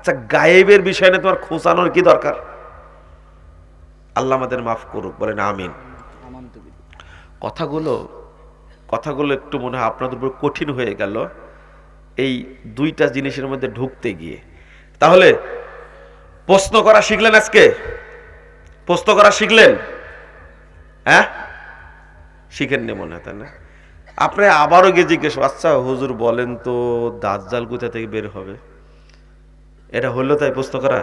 আচ্ছা, গায়েবের বিষয় নিয়ে তোমার খোঁচানোর কি দরকার? আল্লাহ আমাদের মাফ করুক, বলেন আমিন। কথাগুলো একটু মনে হয় আপনাদের উপর কঠিন হয়ে গেল এই দুইটা জিনিসের মধ্যে ঢুকতে গিয়ে। তাহলে প্রশ্ন করা শিখলেন, আজকে প্রশ্ন করা শিখলেন? হ্যাঁ, শিখেননি মনে হয়, তাই না? আপনি আবারও গিয়ে জিজ্ঞেস, আচ্ছা হুজুর বলেন তো দাজ্জাল কোথা থেকে বের হবে? এটা হলো তাই প্রশ্ন করা?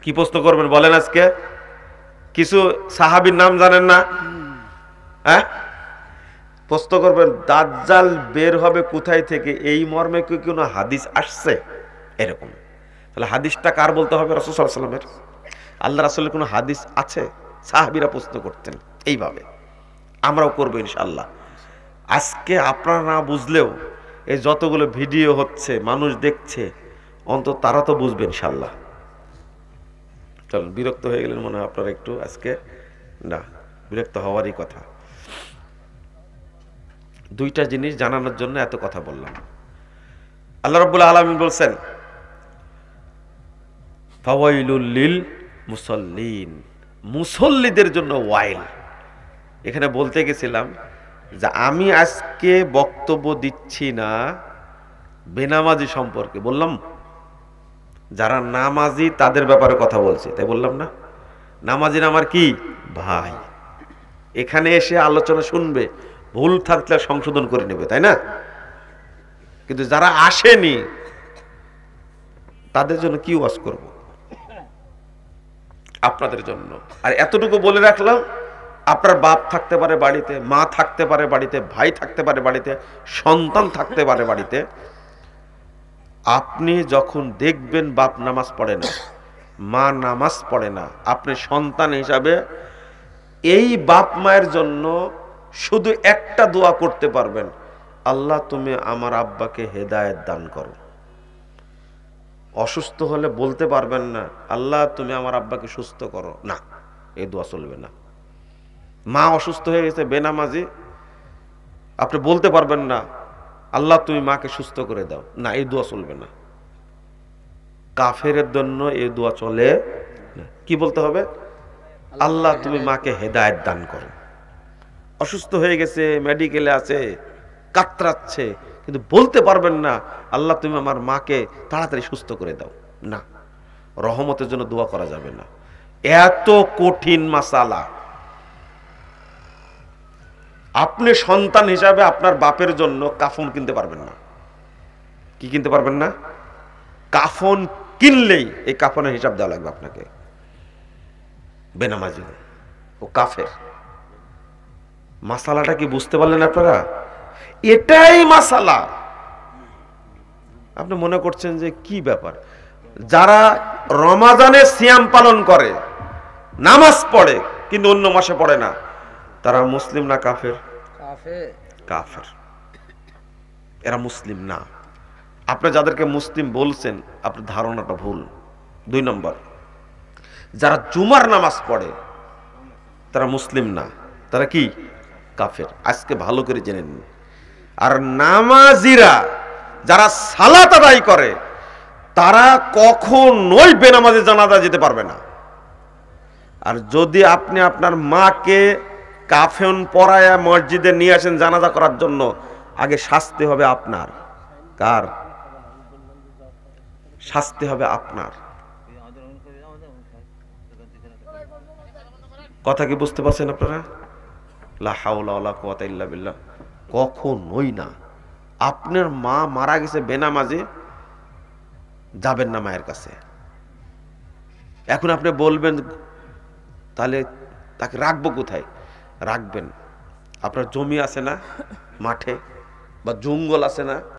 কি প্রশ্ন করবেন বলেন? আজকে কিছু সাহাবীর নাম জানেন না? হ্যাঁ, প্রশ্ন করবেন দাজ্জাল বের হবে কোথায় থেকে, এই মর্মে কি কোনো হাদিস আসছে? এরকম। তাহলে হাদিসটা কার বলতে হবে? রাসূল সাল্লাল্লাহু আলাইহি ওয়াসাল্লামের। আল্লাহ রাসূলের কোনো হাদিস আছে? সাহাবীরা প্রশ্ন করতেন এইভাবে। আমরাও করবো ইনশাআল্লাহ। আজকে আপনারা না বুঝলেও এই যতগুলো ভিডিও হচ্ছে, মানুষ দেখছে, অন্তত তারা তো বুঝবে ইনশাআল্লাহ। চলুন, বিরক্ত হয়ে গেলেন মনে হয় আপনারা একটু আজকে? না, বিরক্ত হওয়ারই কথা। দুইটা জিনিস জানানোর জন্য এত কথা বললাম। আল্লাহ রাব্বুল আলামিন বলছেন ফাওয়াইলুল লিল মুসাল্লিন, মুসল্লিদের জন্য ওয়াইল। এখানে বলতে গেছিলাম যে আমি আজকে বক্তব্য দিচ্ছি না বেনামাজি সম্পর্কে, বললাম যারা নামাজি তাদের ব্যাপারে কথা বলছি, তাই বললাম না? নামাজির আমার কি ভাই, এখানে এসে আলোচনা শুনবে, ভুল থাকলে সংশোধন করে নেবে, তাই না? কিন্তু যারা আসেনি তাদের জন্য কি ওয়াজ করব? আপনাদের জন্য। আর এতটুকু বলে রাখলাম, আপনার বাপ থাকতে পারে বাড়িতে, মা থাকতে পারে বাড়িতে, ভাই থাকতে পারে বাড়িতে, সন্তান থাকতে পারে বাড়িতে। আপনি যখন দেখবেন বাপ নামাজ পড়ে না, মা নামাজ পড়ে না, আপনি সন্তান হিসাবে এই বাপ মায়ের জন্য শুধু একটা দোয়া করতে পারবেন, আল্লাহ তুমি আমার আব্বাকে হেদায়েত দান করো। অসুস্থ হলে বলতে পারবেন না আল্লাহ তুমি আমার আব্বাকে সুস্থ করো, না, এই দোয়া চলবে না। মা অসুস্থ হয়ে গেছে, বেনামাজি, আপনি বলতে পারবেন না আল্লাহ তুমি মাকে সুস্থ করে দাও, না, এই দোয়া চলবে না। কাফেরের জন্য এই দোয়া চলে না। কি বলতে হবে? আল্লাহ তুমি মাকে হেদায়েত দান করো। অসুস্থ হয়ে গেছে, মেডিকেলে আছে, কাতরাচ্ছে, কিন্তু বলতে পারবেন না আল্লাহ তুমি আমার মাকে তাড়াতাড়ি সুস্থ করে দাও, না, রহমতের জন্য দোয়া করা যাবে না। এত কঠিন মাসালা। আপনি সন্তান হিসাবে আপনার বাপের জন্য কাফন কিনতে পারবেন না। কি কিনতে পারবেন না? কাফন কিনলেই এই কাফনের হিসাব দেওয়া লাগবে আপনাকে। বেনামাজি ও কাফের। মাসালাটা কি বুঝতে পারলেন আপনারা? এটাই মাসালা। আপনি মনে করছেন যে কি ব্যাপার? যারা রমাজানে সিয়াম পালন করে, নামাজ পড়ে, কিন্তু অন্য মাসে পড়ে না, তারা মুসলিম না কাফের? কাফের। এরা মুসলিম না। আপনি যাদেরকে মুসলিম বলছেন আপনার ধারণাটা ভুল। 2 নম্বর, যারা জুমার নামাজ পড়ে তারা মুসলিম না, তারা কি? কাফের। আজকে ভালো করে জেনে নিন। আর নামাজিরা যারা সালাত আদায় করে তারা কখনোই বেনামাজি জানাজা যেতে পারবে না। আর যদি আপনি আপনার মাকে কাফন পরায়া মসজিদে নিয়ে আসেন জানাজা করার জন্য, আগে শাস্তি হবে আপনার। কার? শাস্তি হবে আপনার। কথা কি বুঝতে পারছেন আপনারা? লা হাওলা ওয়ালা কুওয়াতা ইল্লা বিল্লাহ। কখনোই না। আপনার মা মারা গেছে বেনামাজি, যাবেন না মায়ের কাছে। এখন আপনি বলবেন তাহলে তাকে রাখবো কোথায়? রাখবেন আপনার জমি আছে না, মাঠে, বা জঙ্গল আছে না,